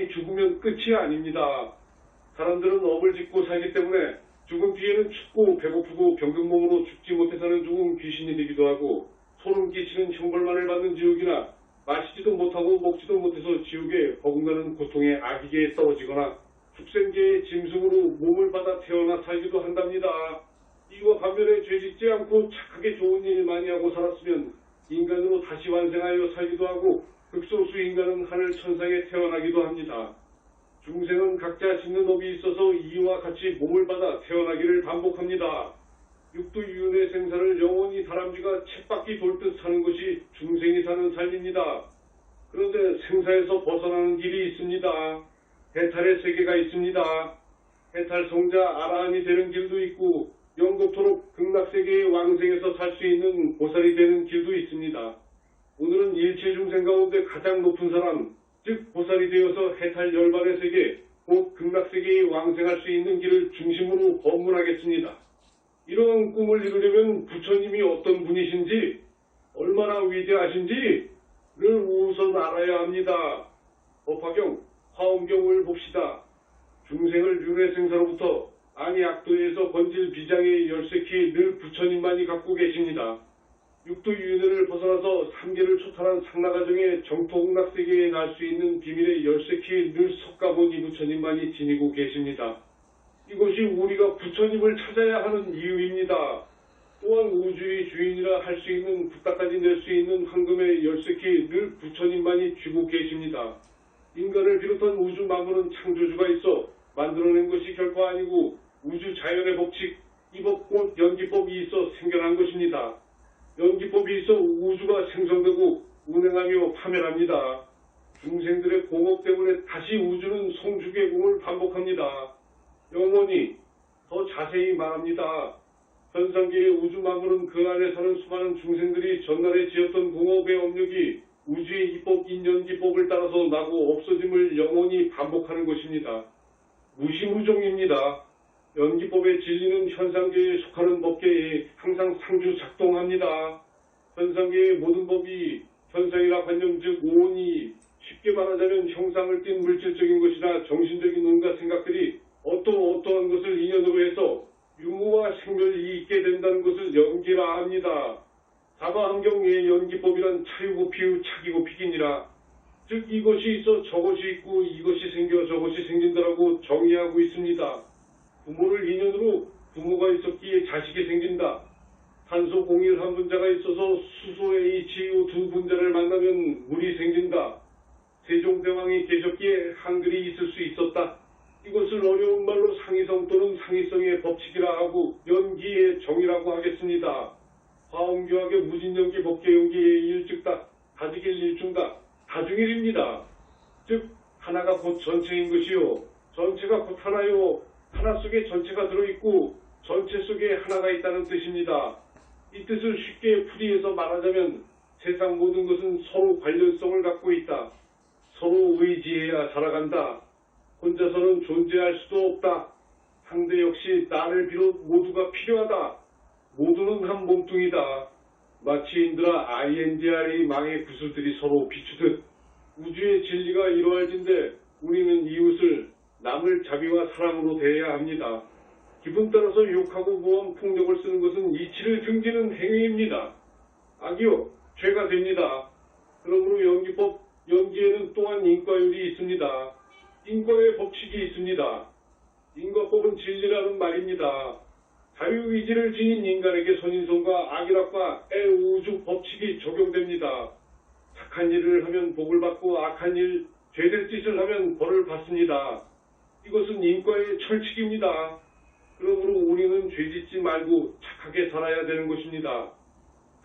사람이 죽으면 끝이 아닙니다. 사람들은 업을 짓고 살기 때문에 죽은 뒤에는 춥고 배고프고 병든 몸으로 죽지 못해서는 죽은 귀신이 되기도 하고 소름 끼치는 형벌만을 받는 지옥이나 마시지도 못하고 먹지도 못해서 지옥에 버금가는 고통의 악이계에 떨어지거나 축생계의 짐승으로 몸을 받아 태어나 살기도 한답니다. 이와 반면에 죄짓지 않고 착하게 좋은 일 많이 하고 살았으면 인간으로 다시 완생하여 살기도 하고 극소수 인간은 하늘 천상에 태어나기도 합니다. 중생은 각자 짓는 업이 있어서 이와 같이 몸을 받아 태어나기를 반복합니다. 육두유연의 생사를 영원히 다람쥐가 쳇바퀴 돌듯 사는 것이 중생이 사는 삶입니다. 그런데 생사에서 벗어나는 길이 있습니다. 해탈의 세계가 있습니다. 해탈 성자 아라한이 되는 길도 있고 영겁토록 극락세계의 왕생에서 살 수 있는 보살이 되는 길도 있습니다. 오늘은 일체 중생 가운데 가장 높은 사람, 즉 보살이 되어서 해탈 열반의 세계, 곧 극락세계의 왕생할 수 있는 길을 중심으로 법문하겠습니다. 이러한 꿈을 이루려면 부처님이 어떤 분이신지, 얼마나 위대하신지를 우선 알아야 합니다. 법화경, 화엄경을 봅시다. 중생을 윤회생사로부터 아니 악도에서 건질 비장의 열쇠키 늘 부처님만이 갖고 계십니다. 육두윤회를 벗어나서 삼계를 초탈한 상나가정의 정토극락세계에 날 수 있는 비밀의 열쇠키 늘 석가모니 부처님만이 지니고 계십니다. 이것이 우리가 부처님을 찾아야 하는 이유입니다. 또한 우주의 주인이라 할 수 있는 부탁까지 낼 수 있는 황금의 열쇠키 늘 부처님만이 쥐고 계십니다. 인간을 비롯한 우주 만물은 창조주가 있어 만들어낸 것이 결코 아니고 우주 자연의 법칙, 이법 곧 연기법이 있어 생겨난 것입니다. 연기법이 있어 우주가 생성되고 운행하며 파멸합니다. 중생들의 공업 때문에 다시 우주는 성주계공을 반복합니다. 영원히 더 자세히 말합니다. 현상계의 우주 만물은 그 안에 사는 수많은 중생들이 전날에 지었던 공업의 업력이 우주의 이법 인연기법을 따라서 나고 없어짐을 영원히 반복하는 것입니다. 무시무종입니다. 연기법의 진리는 현상계에 속하는 법계에 항상 상주 작동합니다. 현상계의 모든 법이 현상이라 관념 즉 오온이 쉽게 말하자면 형상을 띤 물질적인 것이나 정신적인 온갖 생각들이 어떠한 것을 인연으로 해서 유무와 생멸이 있게 된다는 것을 연기라 합니다. 사바환경의 연기법이란 차유고 피우 차기고 피기니라. 즉 이것이 있어 저것이 있고 이것이 생겨 저것이 생긴다라고 정의하고 있습니다. 부모를 인연으로 부모가 있었기에 자식이 생긴다. 탄소 공일 한 분자가 있어서 수소 H2O 두 분자를 만나면 물이 생긴다. 세종대왕이 계셨기에 한글이 있을 수 있었다. 이것을 어려운 말로 상이성 또는 상이성의 법칙이라 하고 연기의 정의라고 하겠습니다. 화엄교학의 무진연기 법계연기의 일즉다. 다지길 일중다. 다중일입니다. 즉 하나가 곧 전체인 것이요. 전체가 곧 하나요. 하나 속에 전체가 들어있고 전체 속에 하나가 있다는 뜻입니다. 이 뜻을 쉽게 풀이해서 말하자면 세상 모든 것은 서로 관련성을 갖고 있다. 서로 의지해야 살아간다. 혼자서는 존재할 수도 없다. 상대 역시 나를 비롯 모두가 필요하다. 모두는 한 몸뚱이다. 마치 인드라 INDR의 망의 구슬들이 서로 비추듯 우주의 진리가 이루어진데 우리는 이웃을 남을 자비와 사랑으로 대해야 합니다. 기분 따라서 욕하고 모함, 폭력을 쓰는 것은 이치를 등지는 행위입니다. 악이요, 죄가 됩니다. 그러므로 연기법, 연기에는 또한 인과율이 있습니다. 인과의 법칙이 있습니다. 인과법은 진리라는 말입니다. 자유의지를 지닌 인간에게 선인성과 악일학과 애우주 법칙이 적용됩니다. 착한 일을 하면 복을 받고 악한 일, 죄될 짓을 하면 벌을 받습니다. 이것은 인과의 철칙입니다. 그러므로 우리는 죄짓지 말고 착하게 살아야 되는 것입니다.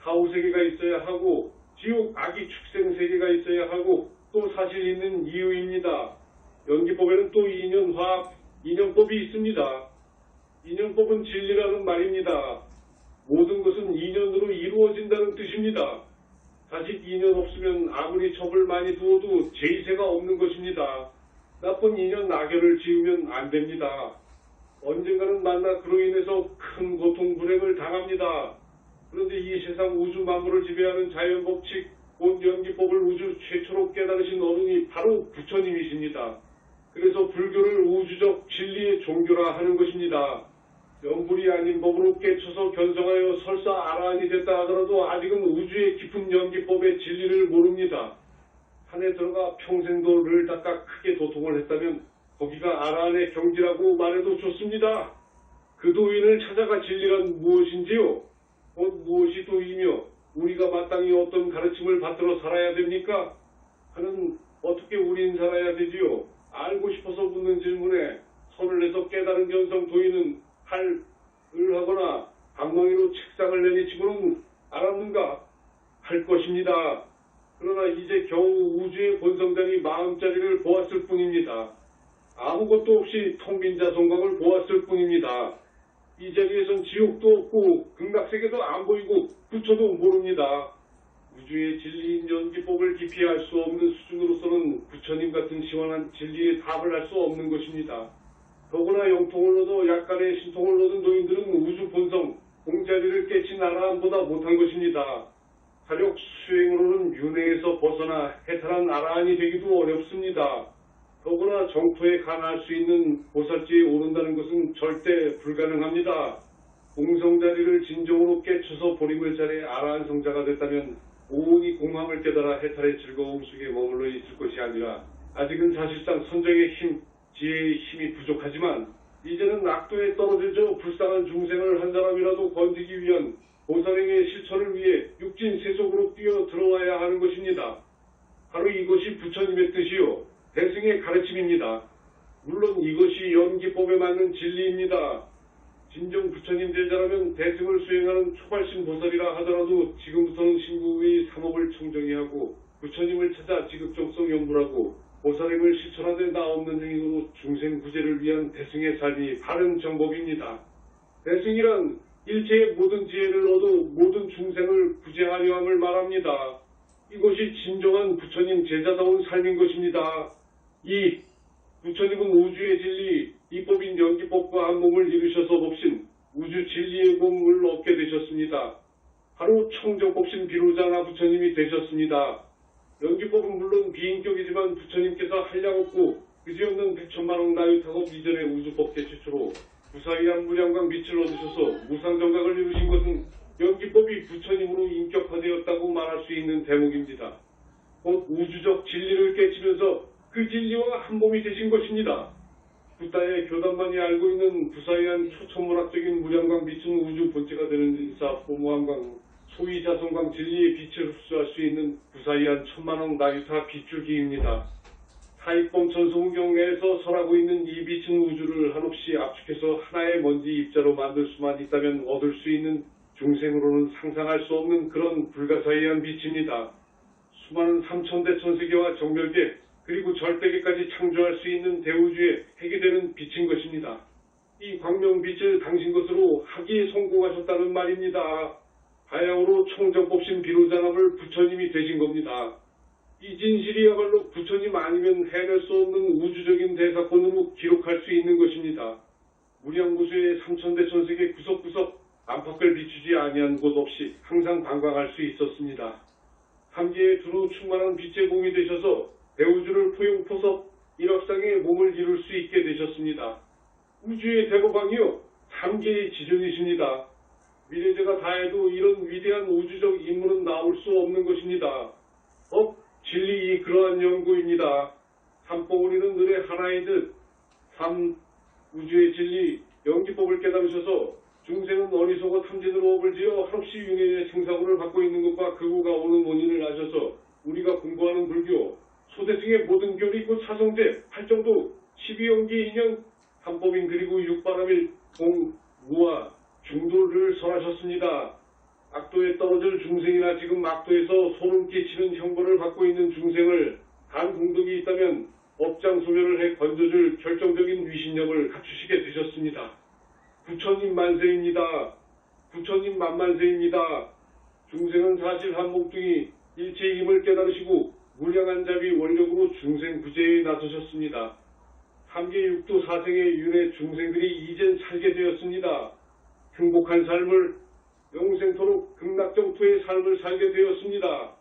사후세계가 있어야 하고 지옥 악의 축생세계가 있어야 하고 또 사실 있는 이유입니다. 연기법에는 또 인연화합, 인연법이 있습니다. 인연법은 진리라는 말입니다. 모든 것은 인연으로 이루어진다는 뜻입니다. 자식 인연 없으면 아무리 첩을 많이 두어도 제의세가 없는 것입니다. 나쁜 인연 낙연을 지으면 안 됩니다. 언젠가는 만나 그로 인해서 큰 고통 불행을 당합니다. 그런데 이 세상 우주 만물을 지배하는 자연법칙, 곧 연기법을 우주 최초로 깨달으신 어른이 바로 부처님이십니다. 그래서 불교를 우주적 진리의 종교라 하는 것입니다. 연불이 아닌 법으로 깨쳐서 견성하여 설사 아라한이 됐다 하더라도 아직은 우주의 깊은 연기법의 진리를 모릅니다. 산에 들어가 평생도를 닦아 크게 도통을 했다면 거기가 아라한의 경지라고 말해도 좋습니다. 그 도인을 찾아가 진리란 무엇인지요? 곧 무엇이 도이며 우리가 마땅히 어떤 가르침을 받들어 살아야 됩니까? 하는 어떻게 우린 살아야 되지요? 알고 싶어서 묻는 질문에 선을 내서 깨달은 견성 도인은 할을 하거나 방망이로 책상을 내리치고는 알았는가? 할 것입니다. 그러나 이제 겨우 우주의 본성장이 마음자리를 보았을 뿐입니다. 아무것도 없이 텅 빈 자성광을 보았을 뿐입니다. 이 자리에선 지옥도 없고 극락세계도 안 보이고 부처도 모릅니다. 우주의 진리인 연기법을 깊이 알 수 없는 수준으로서는 부처님 같은 시원한 진리의 답을 할 수 없는 것입니다. 더구나 영통을 얻어 약간의 신통을 얻은 도인들은 우주 본성, 공자리를 깨친 아라한보다 못한 것입니다. 사력 수행으로는 윤회에서 벗어나 해탈한 아라한이 되기도 어렵습니다. 더구나 정토에 간할 수 있는 보살지에 오른다는 것은 절대 불가능합니다. 공성자리를 진정으로 깨쳐서 보림을 잘해 아라한 성자가 됐다면 오온이 공황을 깨달아 해탈의 즐거움 속에 머물러 있을 것이 아니라 아직은 사실상 선정의 힘, 지혜의 힘이 부족하지만 이제는 악도에 떨어져 불쌍한 중생을 한 사람이라도 건지기 위한 보살행의 실천을 위해 육진 세속으로 뛰어 들어와야 하는 것입니다. 바로 이것이 부처님의 뜻이요 대승의 가르침입니다. 물론 이것이 연기법에 맞는 진리입니다. 진정 부처님 제자라면 대승을 수행하는 초발신 보살이라 하더라도 지금부터는 신구의 삼업을 청정히 하고 부처님을 찾아 지극정성 연불하고 보살행을 실천하되 나 없는 행위로 중생 구제를 위한 대승의 삶이 바른 정법입니다. 대승이란 일체의 모든 지혜를 얻어 모든 중생을 구제하려 함을 말합니다. 이것이 진정한 부처님 제자다운 삶인 것입니다. 이 부처님은 우주의 진리, 이법인 연기법과 한 몸을 이루셔서 법신, 우주 진리의 몸을 얻게 되셨습니다. 바로 청정법신 비로자나 부처님이 되셨습니다. 연기법은 물론 비인격이지만 부처님께서 한량없고 그지없는 백천만억 나유탁업 이전의 우주법계 최초로 무사히한 무량광 빛을 얻으셔서 무상정각을 이루신 것은 연기법이 부처님으로 인격화되었다고 말할 수 있는 대목입니다. 곧 우주적 진리를 깨치면서 그 진리와 한 몸이 되신 것입니다. 부다의 교단만이 알고 있는 부사의한 초천문학적인 무량광 빛은 우주 본체가 되는 인사 포무한광 소위 자성광 진리의 빛을 흡수할 수 있는 부사의한 천만억 나유타 빛줄기입니다. 사익범 천성경 내에서 설하고 있는 이 빛은 우주를 한없이 압축해서 하나의 먼지 입자로 만들 수만 있다면 얻을 수 있는 중생으로는 상상할 수 없는 그런 불가사의한 빛입니다. 수많은 삼천대 천세계와 정멸계 그리고 절대계까지 창조할 수 있는 대우주의 핵이 되는 빛인 것입니다. 이 광명빛을 당신 것으로 하기에 성공하셨다는 말입니다. 바야흐로 청정법신 비로자남을 부처님이 되신 겁니다. 이 진실이야말로 부처님 아니면 해낼 수 없는 우주적인 대사건으로 기록할 수 있는 것입니다. 무량무수의 삼천대 천세계 구석구석 안팎을 비추지 아니한 곳 없이 항상 관광할 수 있었습니다. 삼계에 두루 충만한 빛의 몸이 되셔서 대우주를 포용포섭 일확상의 몸을 이룰 수 있게 되셨습니다. 우주의 대법왕이요 삼계의 지존이십니다. 미래제가 다해도 이런 위대한 우주적 인물은 나올 수 없는 것입니다. 진리이 그러한 연구입니다. 삼법우리는 늘의 하나이듯 우주의 진리 연기법을 깨달으셔서 중생은 어리석어 탐진으로 업을 지어 한없이 윤회의 생사고를 받고 있는 것과 그구가 오는 원인을 아셔서 우리가 공부하는 불교 소대승의 모든 교리 곧 사성제, 팔정도, 12연기 인연, 삼법인 그리고 육바람일 공무와 중도를 설하셨습니다. 악도에 떨어질 중생이나 지금 악도에서 소름 끼치는 형벌을 받고 있는 중생을 단 공덕이 있다면 업장소멸을 해 건져줄 결정적인 위신력을 갖추시게 되셨습니다. 부처님 만세입니다. 부처님 만만세입니다. 중생은 사실 한 몸뚱이 일체의 힘을 깨달으시고 무량한 자비 원력으로 중생 구제에 나서셨습니다. 3계 6도 4생의 윤회 중생들이 이젠 살게 되었습니다. 행복한 삶을 영생토록 극락정토의 삶을 살게 되었습니다.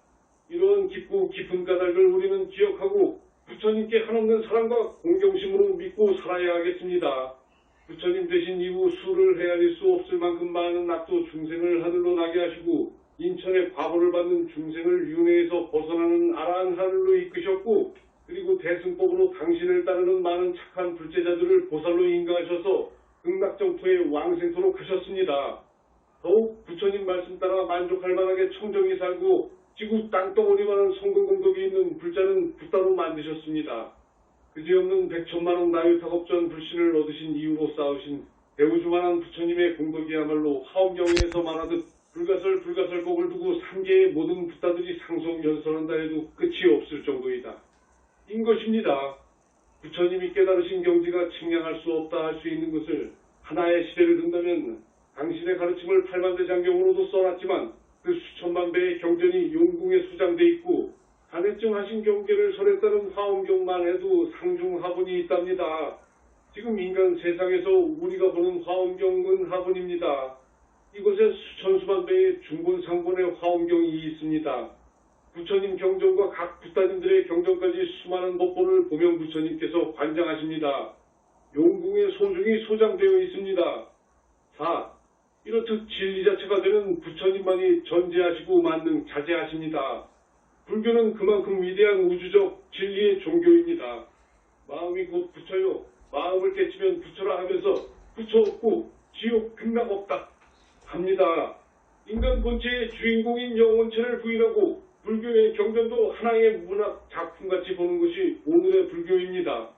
이러한 깊고 깊은 까닭을 우리는 기억하고 부처님께 한없는 사랑과 공경심으로 믿고 살아야 하겠습니다. 부처님 되신 이후 수를 헤아릴 수 없을 만큼 많은 낙도 중생을 하늘로 나게 하시고 인천의 과보를 받는 중생을 윤회에서 벗어나는 아라한 하늘로 이끄셨고 그리고 대승법으로 당신을 따르는 많은 착한 불제자들을 보살로 인가하셔서 극락정토에 왕생토록 하셨습니다. 더욱 부처님 말씀 따라 만족할 만하게 청정히 살고 지구 땅덩어리만한 성공공덕이 있는 불자는 붓다로 만드셨습니다. 그지없는 100천만원 나유탁업전 불신을 얻으신 이후로 쌓으신 대우주만한 부처님의 공덕이야말로 화엄경에서 말하듯 불가설복을 두고 3계의 모든 붓다들이 상속연설한다 해도 끝이 없을 정도이다. 인 것입니다. 부처님이 깨달으신 경지가 측량할 수 없다 할 수 있는 것을 하나의 시대를 든다면 당신의 가르침을 팔만대장경으로도 써놨지만 그 수천만 배의 경전이 용궁에 수장돼 있고 간해증 하신 경계를 설에 따른 화엄경만 해도 상중하분이 있답니다. 지금 인간 세상에서 우리가 보는 화엄경은 하분입니다. 이곳에 수천수만 배의 중본상본의 화엄경이 있습니다. 부처님 경전과 각 붓다님들의 경전까지 수많은 법본을 보명 부처님께서 관장하십니다. 용궁에 소중히 소장되어 있습니다. 4. 이렇듯 진리 자체가 되는 부처님만이 전제하시고 만능 자제하십니다. 불교는 그만큼 위대한 우주적 진리의 종교입니다. 마음이 곧 부처요. 마음을 깨치면 부처라 하면서 부처 없고 지옥 극락 없다 합니다. 인간 본체의 주인공인 영혼체를 부인하고 불교의 경전도 하나의 문학 작품같이 보는 것이 오늘의 불교입니다.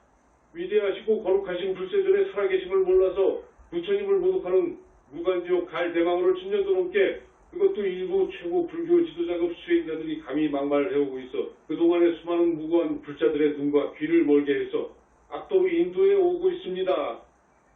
위대하시고 거룩하신 불세전의 살아계심을 몰라서 부처님을 모독하는 무간지옥 갈 대망으로 10년도 넘게 그것도 일부 최고 불교 지도자급 수행자들이 감히 막말을 해오고 있어 그동안의 수많은 무고한 불자들의 눈과 귀를 멀게 해서 악도로 인도에 오고 있습니다.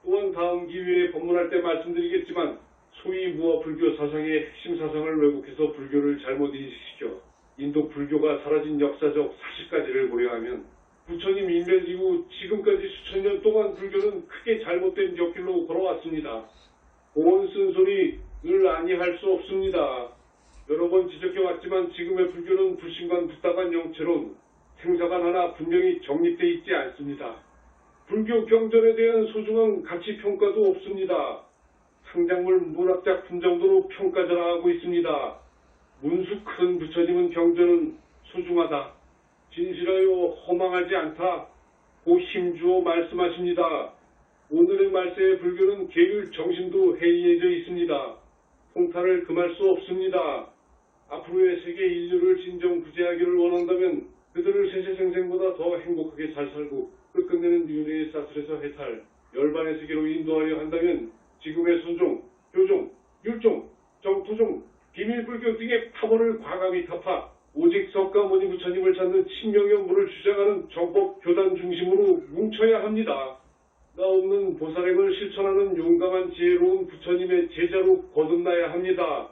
또한 다음 기회에 법문할 때 말씀드리겠지만 소위 무아 불교 사상의 핵심 사상을 왜곡해서 불교를 잘못 인식시켜 인도 불교가 사라진 역사적 사실까지를 고려하면 부처님 인멸 이후 지금까지 수천 년 동안 불교는 크게 잘못된 격길로 걸어왔습니다. 공원 쓴소리 늘 아니할 수 없습니다. 여러 번 지적해왔지만 지금의 불교는 불신관 붓다간 영체론 생사관 하나 분명히 정립되어 있지 않습니다. 불교 경전에 대한 소중한 가치평가도 없습니다. 창작물 문학작품 정도로 평가절하하고 있습니다. 문수 큰 부처님은 경전은 소중하다. 진실하여 허망하지 않다. 고 힘주어 말씀하십니다. 오늘의 말세의 불교는 계율 정신도 해이해져 있습니다. 통탈을 금할 수 없습니다. 앞으로의 세계 인류를 진정 구제하기를 원한다면 그들을 세세생생보다 더 행복하게 잘 살고 끝끝내는 윤회의 사슬에서 해탈, 열반의 세계로 인도하려 한다면 지금의 순종, 교종, 율종, 정토종, 비밀불교 등의 파벌을 과감히 타파 오직 석가모니 부처님을 찾는 친명의 물을 주장하는 정법 교단 중심으로 뭉쳐야 합니다. 나 없는 보살행을 실천하는 용감한 지혜로운 부처님의 제자로 거듭나야 합니다.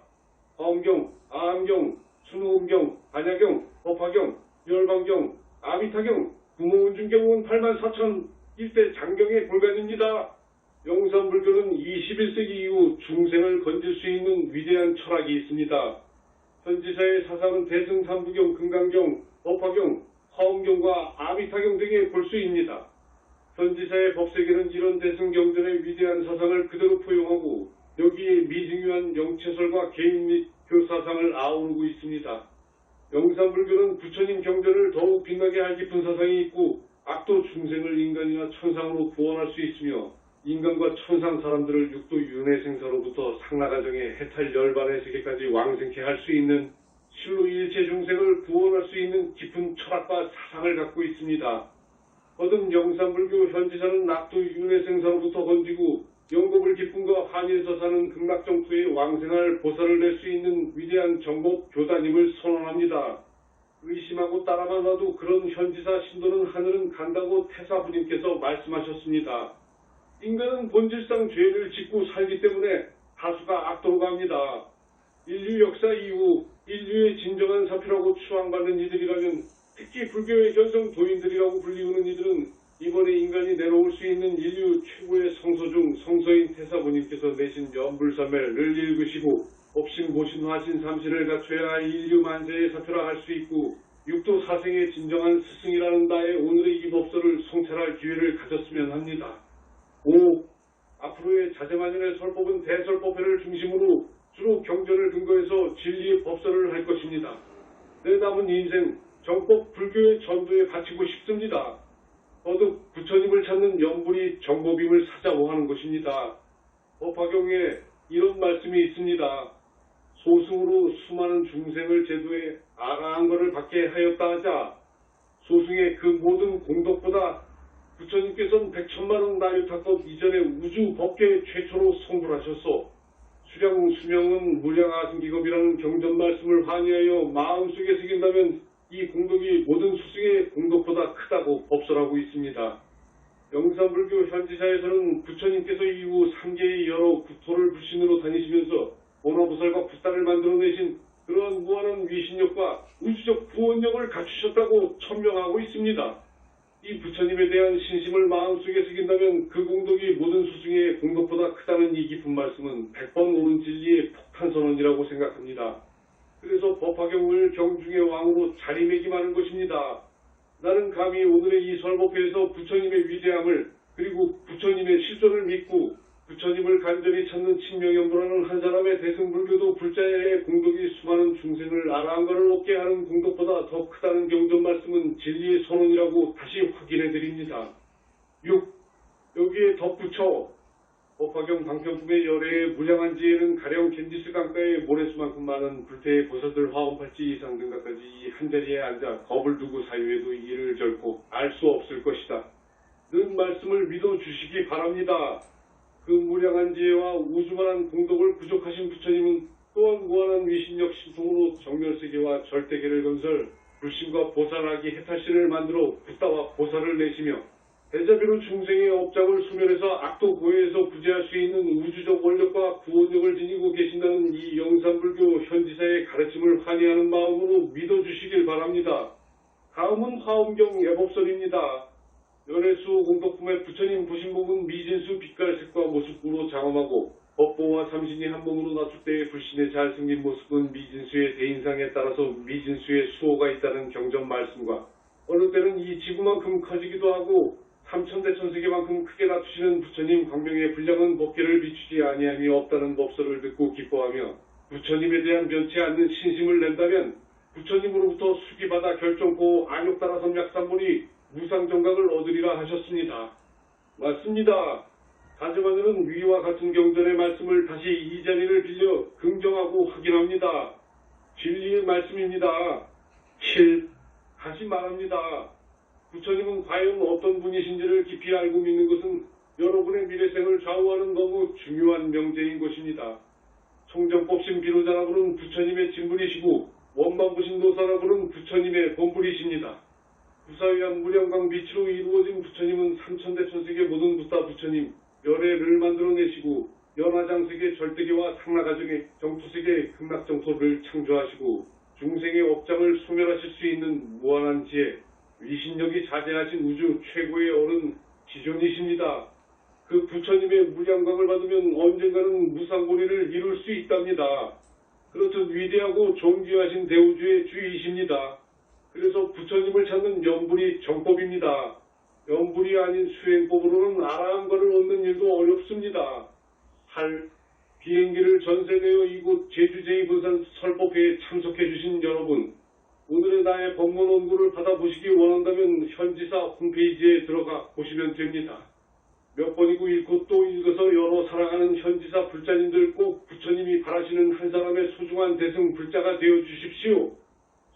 화엄경, 아함경, 순호음경, 반야경, 법화경, 열반경, 아미타경, 구모운중경은 84,000 일대 장경의 골간입니다. 영산불교는 21세기 이후 중생을 건질 수 있는 위대한 철학이 있습니다. 현지사의 사상은 대승삼부경, 금강경, 법화경, 화엄경과 아미타경 등에 볼 수 있습니다. 현지사의 법세계는 이런 대승경전의 위대한 사상을 그대로 포용하고 여기에 미증유한 영체설과 개인 및 교사상을 아우르고 있습니다. 영산불교는 부처님 경전을 더욱 빛나게 할 깊은 사상이 있고 악도 중생을 인간이나 천상으로 구원할 수 있으며 인간과 천상 사람들을 육도 윤회생사로부터 상나가정의 해탈 열반의 세계까지 왕생케 할 수 있는 실로 일체 중생을 구원할 수 있는 깊은 철학과 사상을 갖고 있습니다. 거듭 영산불교 현지사는 낙도 윤회생사로부터 건지고 영겁을 기쁨과 환희에서 사는 극락정토에 왕생할 보살을 낼 수 있는 위대한 정법 교단임을 선언합니다. 의심하고 따라만 와도 그런 현지사 신도는 하늘은 간다고 태사부님께서 말씀하셨습니다. 인간은 본질상 죄를 짓고 살기 때문에 다수가 악도로 갑니다. 인류 역사 이후 인류의 진정한 사표라고 추앙받는 이들이라면 특히 불교의 견성 도인들이라고 불리우는 이들은 이번에 인간이 내려올 수 있는 인류 최고의 성서 중 성서인 태사부님께서 내신 연불삼매를 읽으시고 업신보신화신 삼시를 갖춰야 인류 만세의 사표라 할 수 있고 육도 아직도 사생의 진정한 스승이라는 나의 오늘의 이 법서를 성찰할 기회를 가졌으면 합니다. 5. 앞으로의 자제만연의 설법은 대설법회를 중심으로 주로 경전을 근거해서 진리의 법서를 할 것입니다. 내 남은 인생 정법 불교의 전도에 바치고 싶습니다. 거듭 부처님을 찾는 염불이 정법임을 사자고 하는 것입니다. 법화경에 이런 말씀이 있습니다. 소승으로 수많은 중생을 제도해 아라한 것을 받게 하였다 하자 소승의 그 모든 공덕보다 부처님께서는 100천만원 나유타법 이전에 우주 법계 최초로 성불하셨소. 수량 수명은 무량아승기겁이라는 경전 말씀을 환희하여 마음속에 새긴다면 이 공덕이 모든 수승의 공덕보다 크다고 법설하고 있습니다. 영산불교 현지사에서는 부처님께서 이후 3개의 여러 국토를 불신으로 다니시면서 원어부설과 붓단을 만들어내신 그러한 무한한 위신력과 우주적 구원력을 갖추셨다고 천명하고 있습니다. 이 부처님에 대한 신심을 마음속에 새긴다면 그 공덕이 모든 수승의 공덕보다 크다는 이 깊은 말씀은 100번 옳은 진리의 폭탄선언이라고 생각합니다. 그래서 법화경을 경중의 왕으로 자리매김하는 것입니다. 나는 감히 오늘의 이 설법회에서 부처님의 위대함을 그리고 부처님의 실존을 믿고 부처님을 간절히 찾는 친명연보라는 한 사람의 대승불교도 불자의 공덕이 수많은 중생을 아라한 것을 얻게 하는 공덕보다 더 크다는 경전 말씀은 진리의 선언이라고 다시 확인해 드립니다. 6. 여기에 덧붙여 법화경 방편품의 열애의 무량한 지혜는 가령 겐지스 강가의 모래수만큼 많은 불태의 버섯을 화원팔찌 이상 등각까지 이 한자리에 앉아 겁을 두고 사유해도 이를 결코 알 수 없을 것이다. 는 말씀을 믿어주시기 바랍니다. 그 무량한 지혜와 우주만한 공덕을 부족하신 부처님은 또한 무한한 위신력 신통으로 정멸세계와 절대계를 건설, 불신과 보살하기 해탈신을 만들어 붓다와 보살을 내시며 대자비로 중생의 업장을 소멸해서 악도 고해에서 구제할 수 있는 우주적 원력과 구원력을 지니고 계신다는 이 영산불교 현지사의 가르침을 환희하는 마음으로 믿어주시길 바랍니다. 다음은 화엄경 애법설입니다. 열애수 공덕품의 부처님 부신복은 미진수 빛깔색과 모습으로 장엄하고 법보와 삼신이 한 몸으로 낮출 때의 불신의 잘생긴 모습은 미진수의 대인상에 따라서 미진수의 수호가 있다는 경전 말씀과 어느 때는 이 지구만큼 커지기도 하고 삼천대천세계만큼 크게 낮추시는 부처님 광명의 불량은 법계를 비추지 아니함이 없다는 법설을 듣고 기뻐하며 부처님에 대한 변치 않는 신심을 낸다면 부처님으로부터 수기받아 결정코 안욕따라 섬약삼본이 무상정각을 얻으리라 하셨습니다. 맞습니다. 가즈마늘은 위와 같은 경전의 말씀을 다시 이 자리를 빌려 긍정하고 확인합니다. 진리의 말씀입니다. 7. 다시 말합니다. 부처님은 과연 어떤 분이신지를 깊이 알고 믿는 것은 여러분의 미래생을 좌우하는 너무 중요한 명제인 것입니다. 청정법신 비로자라 부른 부처님의 진불이시고 원만부신도사라 부른 부처님의 본불이십니다. 부사위한 무량광 빛으로 이루어진 부처님은 삼천대천세계 모든 부사 부처님 열애를 만들어내시고 연화장세계 절대계와 상나가정의 정토세계 극락정토를 창조하시고 중생의 업장을 소멸하실 수 있는 무한한 지혜 위신력이 자제하신 우주 최고의 어른 지존이십니다. 그 부처님의 무량광을 받으면 언젠가는 무상고리를 이룰 수 있답니다. 그렇듯 위대하고 존귀하신 대우주의 주이십니다. 그래서 부처님을 찾는 염불이 정법입니다. 염불이 아닌 수행법으로는 아라한 것을 얻는 일도 어렵습니다. 8. 비행기를 전세내어 이곳 제주 제2분산 설법회에 참석해 주신 여러분, 오늘의 나의 법문 원고를 받아보시기 원한다면 현지사 홈페이지에 들어가 보시면 됩니다. 몇 번이고 읽고 또 읽어서 여러 사랑하는 현지사 불자님들 꼭 부처님이 바라시는 한 사람의 소중한 대승 불자가 되어 주십시오.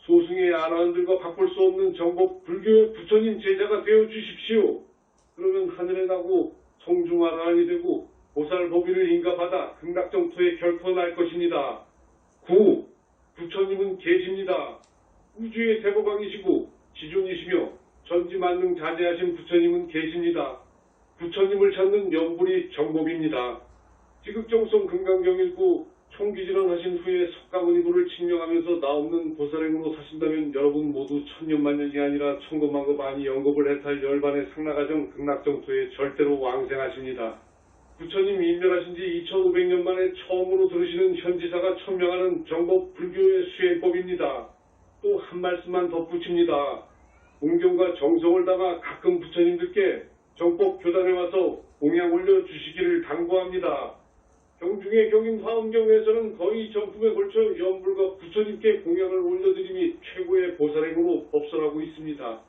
소승의 아라한들과 바꿀 수 없는 정법 불교의 부처님 제자가 되어 주십시오. 그러면 하늘에 나고 성중아라한이 되고 보살법위를 인가받아 극락정토에 결코 날 것입니다. 9. 부처님은 계십니다. 우주의 대법왕이시고 지존이시며 전지만능 자제하신 부처님은 계십니다. 부처님을 찾는 염불이 정법입니다. 지극정성 금강경 읽고 총기질환하신 후에 석가모니불을 칭명하면서 나없는 보살행으로 사신다면 여러분 모두 천년만년이 아니라 천겁만겁 아니 영겁을 해탈 열반의 상나가정 극락정토에 절대로 왕생하십니다. 부처님 인멸하신 지 2500년 만에 처음으로 들으시는 현지사가 천명하는 정법 불교의 수행법입니다. 또 한 말씀만 덧붙입니다. 공경과 정성을 담아 가끔 부처님들께 정법 교단에 와서 공양 올려주시기를 당부합니다. 경중의 경인 화엄경에서는 거의 전품에 걸쳐 연불과 부처님께 공양을 올려드림이 최고의 보살행으로 법설하고 있습니다.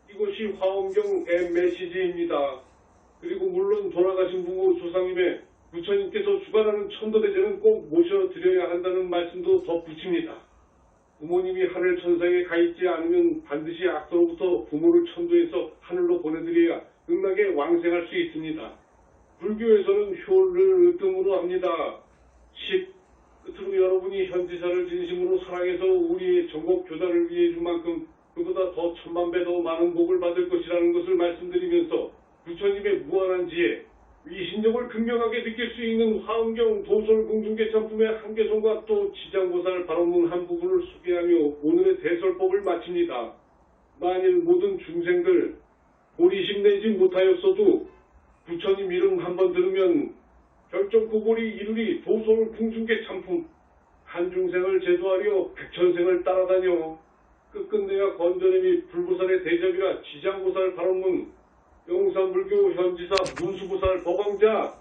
이것이 화엄경 메시지입니다. 그리고 물론 돌아가신 부모 조상님의 부처님께서 주관하는 천도대제는 꼭 모셔드려야 한다는 말씀도 덧붙입니다. 부모님이 하늘 천상에 가 있지 않으면 반드시 악도로부터 부모를 천도해서 하늘로 보내드려야 극락에 왕생할 수 있습니다. 불교에서는 효를 으뜸으로 합니다. 10. 끝으로 여러분이 현지사를 진심으로 사랑해서 우리의 정법 교단을 위해 준 만큼 그보다 더 천만 배 더 많은 복을 받을 것이라는 것을 말씀드리면서 부처님의 무한한 지혜, 위신력을 극명하게 느낄 수 있는 화엄경 도솔공중계 참품의 한계성과 또 지장보살 발언문 한 부분을 소개하며 오늘의 대설법을 마칩니다. 만일 모든 중생들 보리심 내지 못하였어도 부처님 이름 한번 들으면 결정고골이 이루리 도솔공중계 참품, 한 중생을 제도하려 백천생을 따라다녀 끝끝내야 건전의 및 불보살의 대접이라 지장보살 발언문 영산불교 현지사 문수보살 법왕자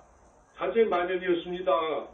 사제만연이었습니다.